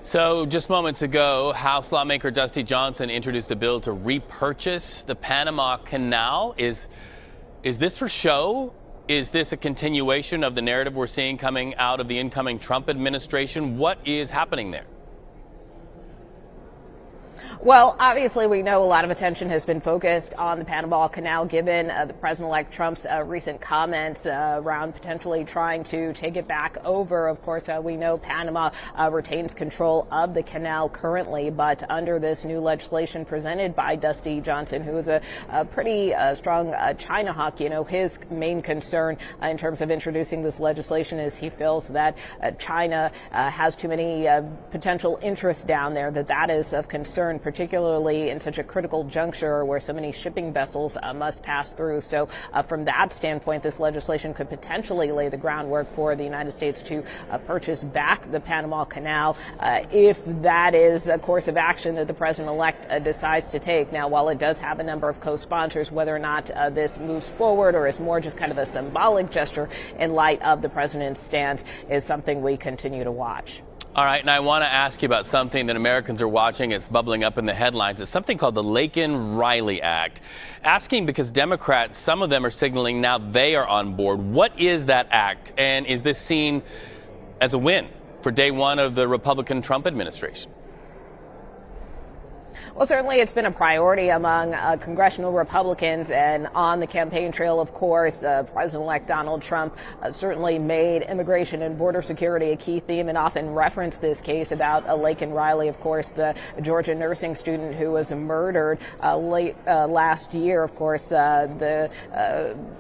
So just moments ago, House lawmaker Dusty Johnson introduced a bill to repurchase the Panama Canal. Is this for show? Is this a continuation of the narrative we're seeing coming out of the incoming Trump administration? What is happening there? Well, obviously, we know a lot of attention has been focused on the Panama Canal, given the President-elect Trump's recent comments around potentially trying to take it back over. Of course, we know Panama retains control of the canal currently, but under this new legislation presented by Dusty Johnson, who is a pretty strong China hawk, his main concern in terms of introducing this legislation is he feels that China has too many potential interests down there, that is of concern, particularly in such a critical juncture where so many shipping vessels must pass through. So from that standpoint, this legislation could potentially lay the groundwork for the United States to purchase back the Panama Canal if that is a course of action that the president-elect decides to take. Now, while it does have a number of co-sponsors, whether or not this moves forward or is more just kind of a symbolic gesture in light of the president's stance is something we continue to watch. All right, and I want to ask you about something that Americans are watching. It's bubbling up in the headlines. It's something called the Laken Riley Act. Asking because Democrats, some of them are signaling now they are on board. What is that act, and is this seen as a win for day one of the Republican Trump administration? Well, certainly it's been a priority among congressional Republicans, and on the campaign trail, of course, President-elect Donald Trump certainly made immigration and border security a key theme and often referenced this case about Laken Riley, of course, the Georgia nursing student who was murdered late last year. Of course, the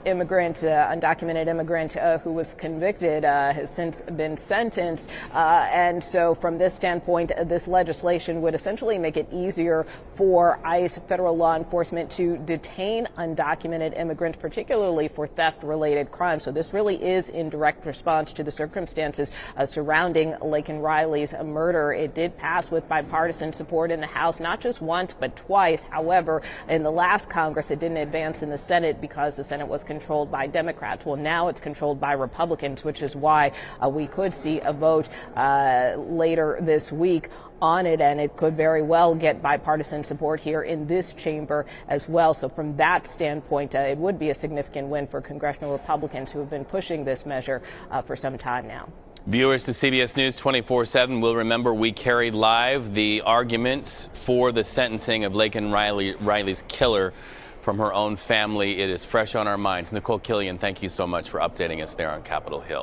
undocumented immigrant who was convicted has since been sentenced. And so from this standpoint, this legislation would essentially make it easier for ICE, federal law enforcement, to detain undocumented immigrants, particularly for theft-related crimes. So this really is in direct response to the circumstances surrounding Laken Riley's murder. It did pass with bipartisan support in the House, not just once, but twice. However, in the last Congress, it didn't advance in the Senate because the Senate was controlled by Democrats. Well, now it's controlled by Republicans, which is why we could see a vote later this week on it, and it could very well get bipartisan support here in this chamber as well. So from that standpoint, it would be a significant win for congressional Republicans who have been pushing this measure for some time now. Viewers to CBS News 24/7 will remember we carried live the arguments for the sentencing of Laken Riley's killer from her own family. It is fresh on our minds. Nikole Killion, thank you so much for updating us there on Capitol Hill.